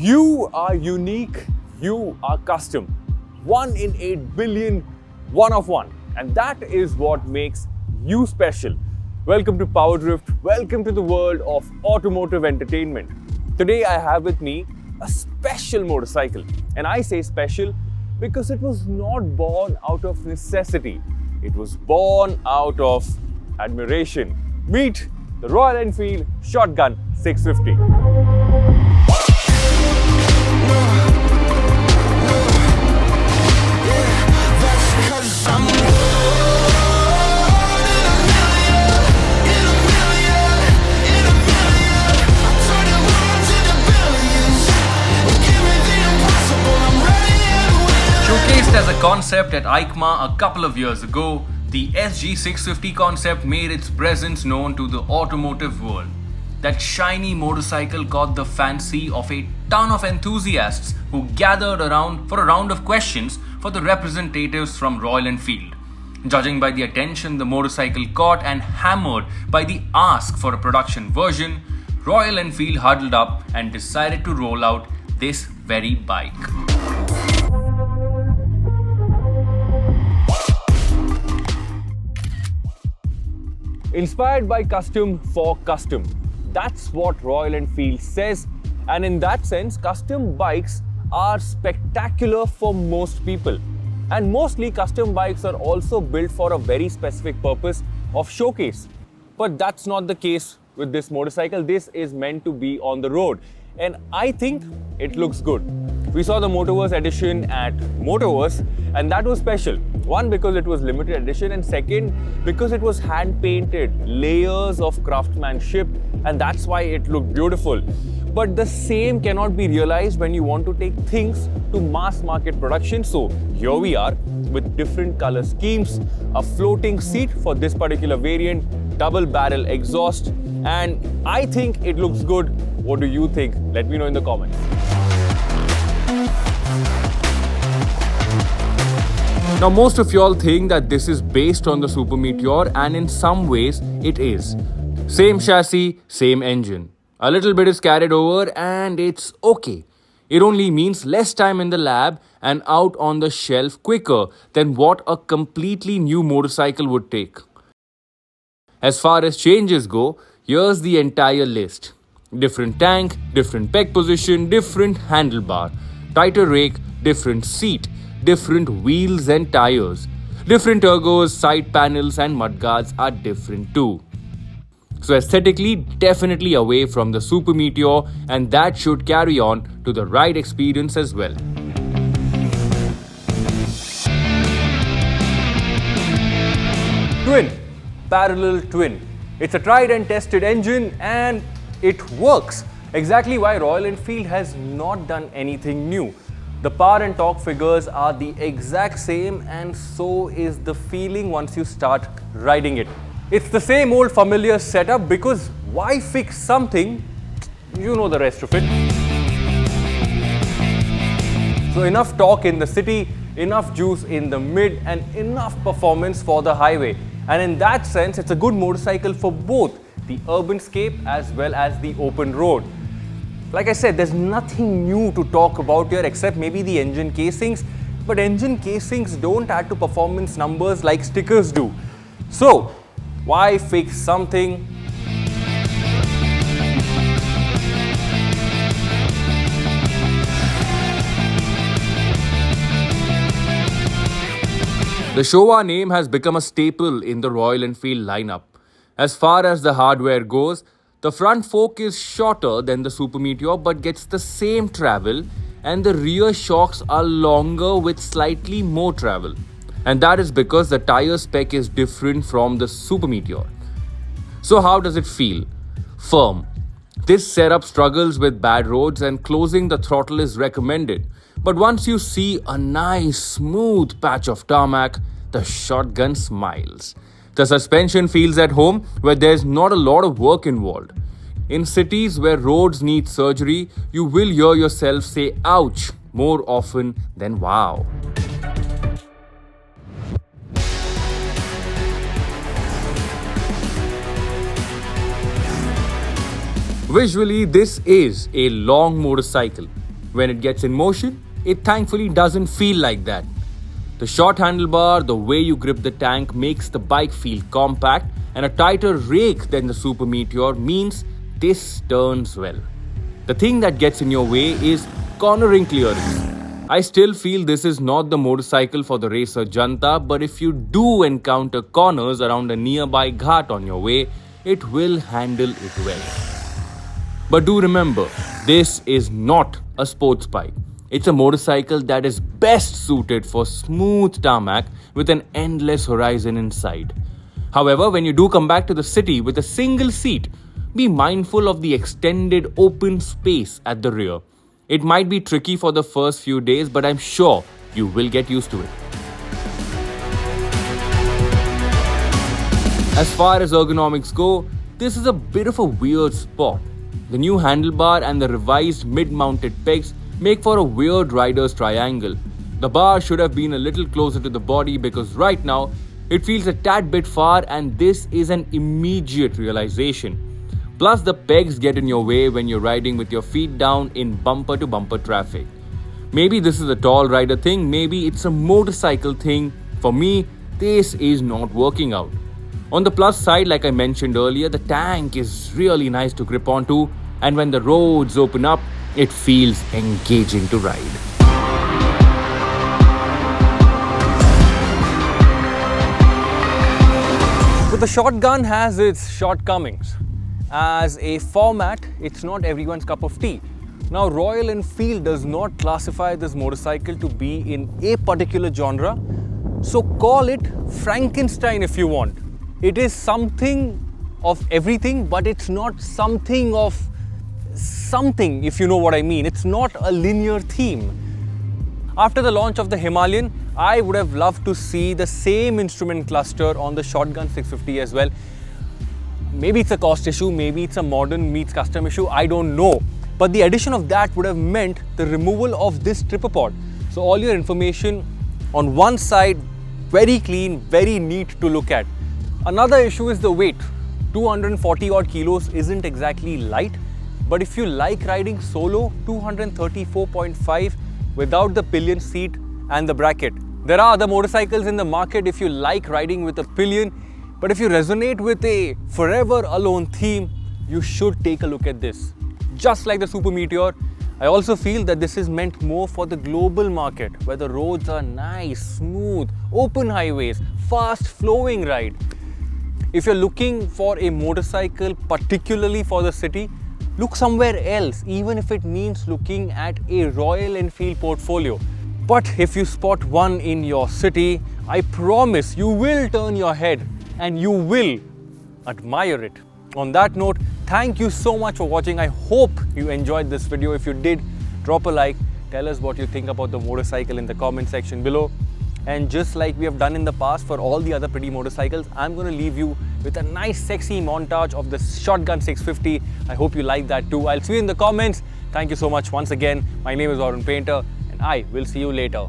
You are unique, you are custom. 1 in 8 billion, one of one. And that is what makes you special. Welcome to PowerDrift, welcome to the world of automotive entertainment. Today I have with me a special motorcycle. And I say special because it was not born out of necessity. It was born out of admiration. Meet the Royal Enfield Shotgun 650. Showcased as a concept at EICMA a couple of years ago, the SG650 concept made its presence known to the automotive world. That shiny motorcycle caught the fancy of a ton of enthusiasts who gathered around for a round of questions for the representatives from Royal Enfield. Judging by the attention the motorcycle caught and hammered by the ask for a production version, Royal Enfield huddled up and decided to roll out this very bike. Inspired by custom for custom. That's what Royal Enfield says, and in that sense, custom bikes are spectacular for most people. And mostly custom bikes are also built for a very specific purpose of showcase. But that's not the case with this motorcycle. This is meant to be on the road, and I think it looks good. We saw the Motorverse edition at Motorverse, and that was special. One, because it was limited edition, and second, because it was hand painted, layers of craftsmanship, and that's why it looked beautiful. But the same cannot be realized when you want to take things to mass market production. So here we are with different color schemes, a floating seat for this particular variant, double barrel exhaust, and I think it looks good. What do you think? Let me know in the comments. Now, most of y'all think that this is based on the Super Meteor, and in some ways it is. Same chassis, same engine. A little bit is carried over and it's okay. It only means less time in the lab and out on the shelf quicker than what a completely new motorcycle would take. As far as changes go, here's the entire list. Different tank, different peg position, different handlebar, tighter rake, different seat, different wheels and tires, different ergos, side panels and mudguards are different too. So aesthetically, definitely away from the Super Meteor, and that should carry on to the ride experience as well. Twin, parallel twin. It's a tried and tested engine and it works. Exactly why Royal Enfield has not done anything new. The power and torque figures are the exact same, and so is the feeling once you start riding it. It's the same old familiar setup, because why fix something? You know the rest of it. So enough talk in the city, enough juice in the mid, and enough performance for the highway. And in that sense, it's a good motorcycle for both the urban scape as well as the open road. Like I said, there's nothing new to talk about here except maybe the engine casings, but engine casings don't add to performance numbers like stickers do. So, why fix something? The Showa name has become a staple in the Royal Enfield lineup. As far as the hardware goes, the front fork is shorter than the Super Meteor but gets the same travel, and the rear shocks are longer with slightly more travel. And that is because the tire spec is different from the Super Meteor. So how does it feel? Firm. This setup struggles with bad roads and closing the throttle is recommended. But once you see a nice smooth patch of tarmac, the shotgun smiles. The suspension feels at home where there's not a lot of work involved. In cities where roads need surgery, you will hear yourself say ouch more often than wow. Visually, this is a long motorcycle. When it gets in motion, it thankfully doesn't feel like that. The short handlebar, the way you grip the tank makes the bike feel compact, and a tighter rake than the Super Meteor means this turns well. The thing that gets in your way is cornering clearance. I still feel this is not the motorcycle for the racer janta, but if you do encounter corners around a nearby ghat on your way, it will handle it well. But do remember, this is not a sports bike. It's a motorcycle that is best suited for smooth tarmac with an endless horizon in sight. However, when you do come back to the city with a single seat, be mindful of the extended open space at the rear. It might be tricky for the first few days, but I'm sure you will get used to it. As far as ergonomics go, this is a bit of a weird spot. The new handlebar and the revised mid-mounted pegs make for a weird rider's triangle. The bar should have been a little closer to the body because right now it feels a tad bit far, and this is an immediate realization. Plus, the pegs get in your way when you're riding with your feet down in bumper-to-bumper traffic. Maybe this is a tall rider thing, maybe it's a motorcycle thing. For me, this is not working out. On the plus side, like I mentioned earlier, the tank is really nice to grip onto, and when the roads open up, it feels engaging to ride. But the shotgun has its shortcomings. As a format, it's not everyone's cup of tea. Now, Royal Enfield does not classify this motorcycle to be in a particular genre, so call it Frankenstein if you want. It is something of everything, but it's not something of something, if you know what I mean. It's not a linear theme. After the launch of the Himalayan, I would have loved to see the same instrument cluster on the Shotgun 650 as well. Maybe it's a cost issue, maybe it's a modern meets custom issue, I don't know. But the addition of that would have meant the removal of this tripper pod. So all your information on one side, very clean, very neat to look at. Another issue is the weight. 240 odd kilos isn't exactly light, but if you like riding solo, 234.5 without the pillion seat and the bracket. There are other motorcycles in the market if you like riding with a pillion, but if you resonate with a forever alone theme, you should take a look at this. Just like the Super Meteor, I also feel that this is meant more for the global market, where the roads are nice, smooth, open highways, fast flowing ride. If you're looking for a motorcycle particularly for the city, look somewhere else, even if it means looking at a Royal Enfield portfolio. But if you spot one in your city, I promise you will turn your head and you will admire it. On that note, thank you so much for watching. I hope you enjoyed this video. If you did, drop a like, tell us what you think about the motorcycle in the comment section below. And just like we have done in the past for all the other pretty motorcycles, I'm going to leave you with a nice sexy montage of the Shotgun 650. I hope you like that too. I'll see you in the comments. Thank you so much once again. My name is Varun Painter and I will see you later.